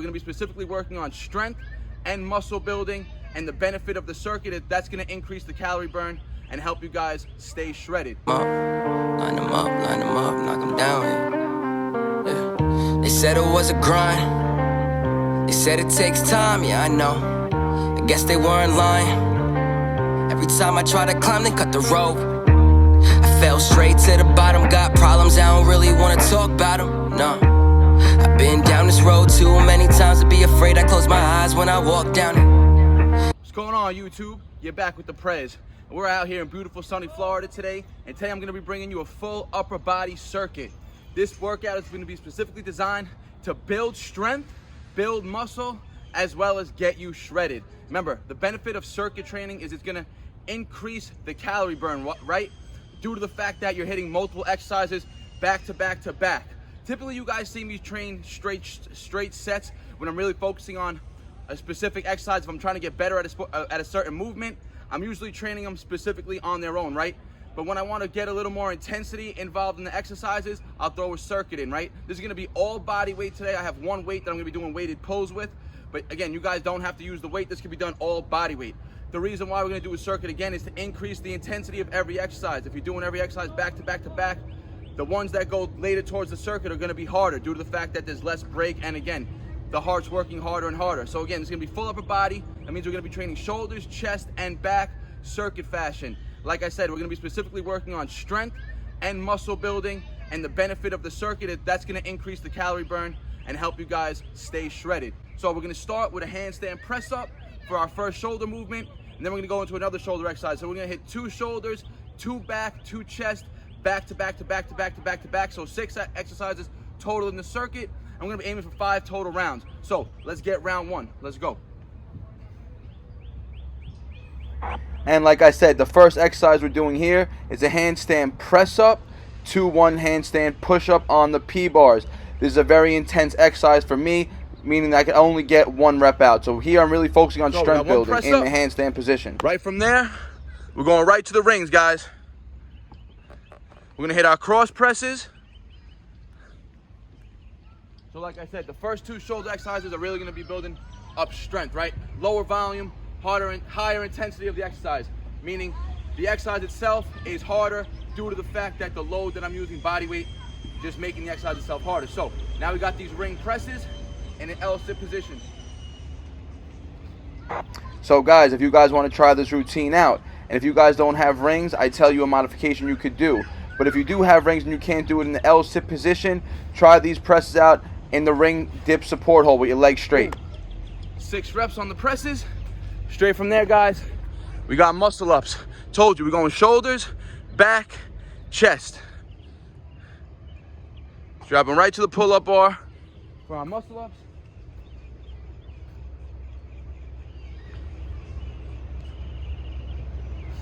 We're going to be specifically working on strength and muscle building, and the benefit of the circuit is that's going to increase the calorie burn and help you guys stay shredded. Line them up, knock them down. Yeah. They said it was a grind. They said it takes time, yeah, I know. I guess they weren't lying. Every time I try to climb, they cut the rope. I fell straight to the bottom, got problems, I don't really want to talk about them, no. I've been down this road too many times to be afraid. I close my eyes when I walk down it. What's going on, YouTube? You're back with the Prez. We're out here in beautiful sunny Florida today, and today I'm going to be bringing you a full upper body circuit. This workout is going to be specifically designed to build strength, build muscle, as well as get you shredded. Remember, the benefit of circuit training is it's going to increase the calorie burn, right? Due to the fact that you're hitting multiple exercises back to back to back. Typically, you guys see me train straight sets when I'm really focusing on a specific exercise. If I'm trying to get better at a certain movement, I'm usually training them specifically on their own, right? But when I want to get a little more intensity involved in the exercises, I'll throw a circuit in, right? This is going to be all body weight today. I have one weight that I'm going to be doing weighted pulls with. But again, you guys don't have to use the weight. This can be done all body weight. The reason why we're going to do a circuit again is to increase the intensity of every exercise. If you're doing every exercise back to back to back, the ones that go later towards the circuit are going to be harder due to the fact that there's less break, and again, the heart's working harder and harder. So again, it's going to be full upper body. That means we're going to be training shoulders, chest, and back circuit fashion. Like I said, we're going to be specifically working on strength and muscle building, and the benefit of the circuit is that's going to increase the calorie burn and help you guys stay shredded. So we're going to start with a handstand press up for our first shoulder movement, and then we're going to go into another shoulder exercise. So we're going to hit 2 shoulders, 2 back, 2 chest, back to back to back to back to back to back. So 6 exercises total in the circuit. I'm going to be aiming for 5 total rounds. So let's get round 1. Let's go. And like I said, the first exercise we're doing here is a handstand press up, 2-1 handstand push up on the P bars. This is a very intense exercise for me, meaning that I can only get 1 rep out. So here I'm really focusing on strength building in the handstand position. Right from there, we're going right to the rings, guys. We're going to hit our cross presses. So like I said, the first 2 shoulder exercises are really going to be building up strength, right? Lower volume, higher intensity of the exercise, meaning the exercise itself is harder due to the fact that the load that I'm using, body weight, just making the exercise itself harder. So now we got these ring presses in an L-sit position. So guys, if you guys want to try this routine out, and if you guys don't have rings, I tell you a modification you could do. But if you do have rings and you can't do it in the L-sit position, try these presses out in the ring dip support hold with your legs straight. 6 reps on the presses. Straight from there, guys, we got muscle ups. Told you, we're going shoulders, back, chest. Dropping right to the pull-up bar for our muscle ups.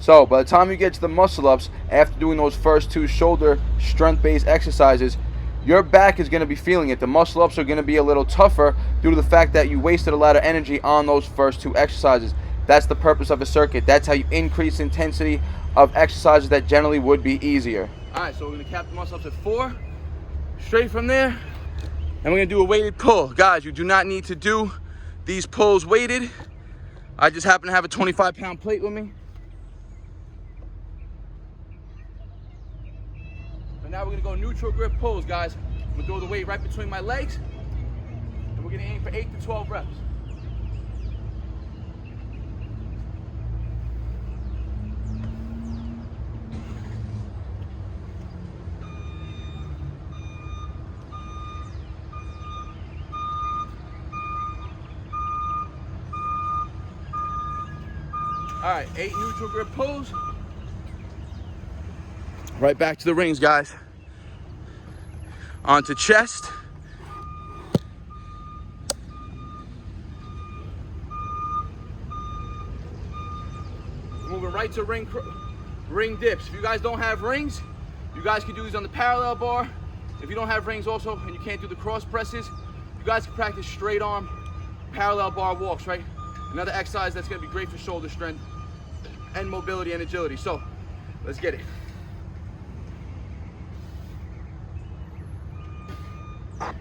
So by the time you get to the muscle ups, after doing those first 2 shoulder strength-based exercises, your back is going to be feeling it. The muscle ups are going to be a little tougher due to the fact that you wasted a lot of energy on those first 2 exercises. That's the purpose of a circuit. That's how you increase intensity of exercises that generally would be easier. All right, so we're going to cap the muscle ups at 4. Straight from there, and we're going to do a weighted pull. Guys, you do not need to do these pulls weighted. I just happen to have a 25-pound plate with me. Now we're going to go neutral grip pulls, guys. I'm going to throw the weight right between my legs, and we're going to aim for 8 to 12 reps. All right, 8 neutral grip pulls. Right back to the rings, guys. Onto chest. Moving right to ring dips. If you guys don't have rings, you guys can do these on the parallel bar. If you don't have rings also, and you can't do the cross presses, you guys can practice straight arm parallel bar walks, right? Another exercise that's gonna be great for shoulder strength and mobility and agility. So let's get it.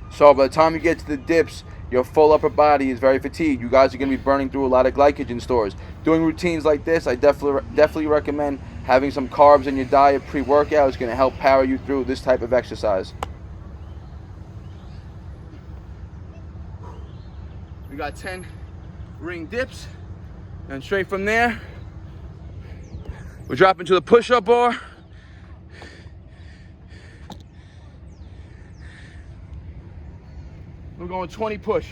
So by the time you get to the dips, your full upper body is very fatigued. You guys are going to be burning through a lot of glycogen stores. Doing routines like this, I definitely recommend having some carbs in your diet pre-workout. Is going to help power you through this type of exercise. We got 10 ring dips, and straight from there, we're dropping to the push-up bar. We're going 20 push.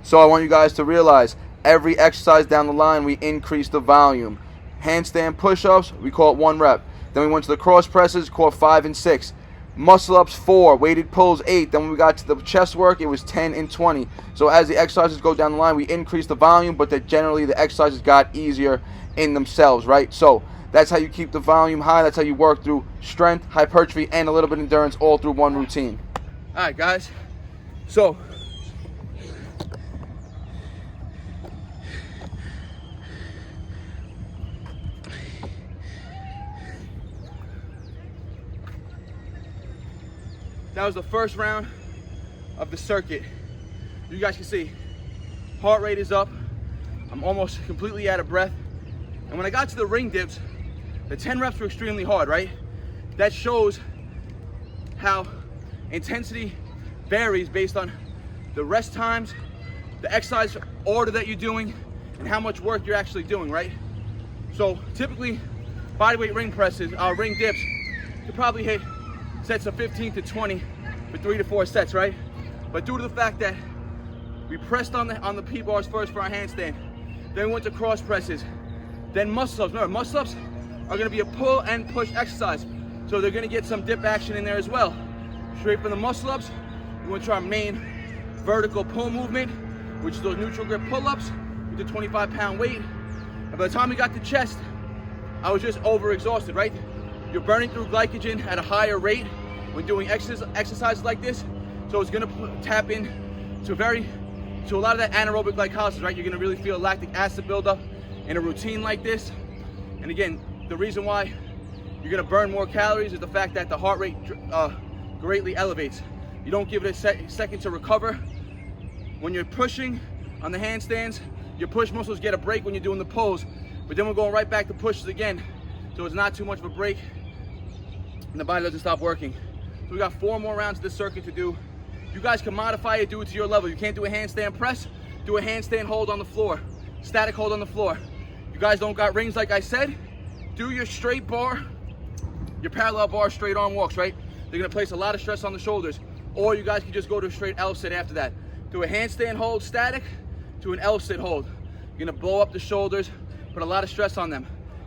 So I want you guys to realize every exercise down the line, we increase the volume. Handstand push-ups, we call it 1 rep. Then we went to the cross presses, called 5 and 6. Muscle ups 4, weighted pulls 8. Then when we got to the chest work, it was 10 and 20. So as the exercises go down the line, we increase the volume, but that generally the exercises got easier in themselves, right? So that's how you keep the volume high. That's how you work through strength, hypertrophy, and a little bit of endurance all through one routine. All right, guys. So that was the first round of the circuit. You guys can see heart rate is up. I'm almost completely out of breath. And when I got to the ring dips, the 10 reps were extremely hard, right? That shows how intensity varies based on the rest times, the exercise order that you're doing, and how much work you're actually doing, right? So typically, bodyweight ring presses, ring dips, you probably hit sets of 15 to 20 for 3 to 4 sets, right? But due to the fact that we pressed on the P-bars first for our handstand, then we went to cross presses, then muscle ups. Remember, muscle ups are gonna be a pull and push exercise, so they're gonna get some dip action in there as well. Straight from the muscle ups, we went to our main vertical pull movement, which is those neutral grip pull-ups with the 25-pound weight. And by the time we got to chest, I was just overexhausted, right? You're burning through glycogen at a higher rate when doing exercises like this, so it's gonna tap in to a lot of that anaerobic glycolysis, right? You're gonna really feel lactic acid buildup in a routine like this. And again, the reason why you're gonna burn more calories is the fact that the heart rate greatly elevates. You don't give it a second to recover. When you're pushing on the handstands, your push muscles get a break when you're doing the pulls, but then we're going right back to pushes again. So it's not too much of a break, and the body doesn't stop working. So we got 4 more rounds of this circuit to do. You guys can modify it, do it to your level. You can't do a handstand press, do a handstand hold on the floor, static hold on the floor. You guys don't got rings like I said, do your straight bar, your parallel bar straight arm walks, right? They're gonna place a lot of stress on the shoulders. Or you guys can just go to a straight L sit after that. Do a handstand hold static to an L sit hold. You're gonna blow up the shoulders, put a lot of stress on them.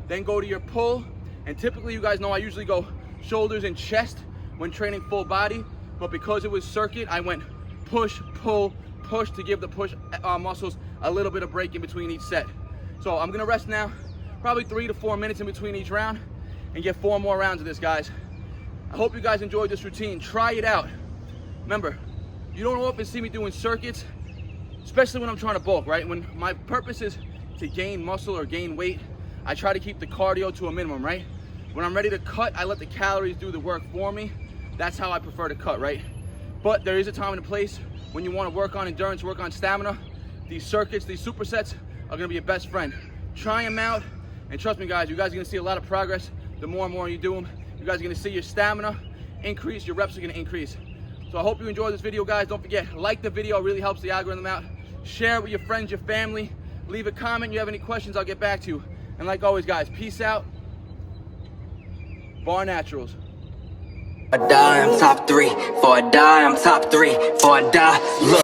Then go to your pull, and typically you guys know I usually go shoulders and chest when training full body, but because it was circuit, I went push, pull, push to give the push muscles a little bit of break in between each set. So I'm gonna rest now, probably 3 to 4 minutes in between each round, and get 4 more rounds of this, guys. I hope you guys enjoyed this routine. Try it out. Remember, you don't often see me doing circuits, especially when I'm trying to bulk, right? When my purpose is to gain muscle or gain weight, I try to keep the cardio to a minimum, right? When I'm ready to cut, I let the calories do the work for me. That's how I prefer to cut, right? But there is a time and a place when you want to work on endurance, work on stamina. These circuits, these supersets are gonna be your best friend. Try them out, and trust me guys, you guys are gonna see a lot of progress the more and more you do them. You guys are gonna see your stamina increase, your reps are gonna increase. So I hope you enjoyed this video, guys. Don't forget, like the video, it really helps the algorithm out. Share it with your friends, your family. Leave a comment. If you have any questions, I'll get back to you. And like always, guys, peace out. BARNATURALS. I die, I'm top 3. For I die, I'm top 3. For I die, look.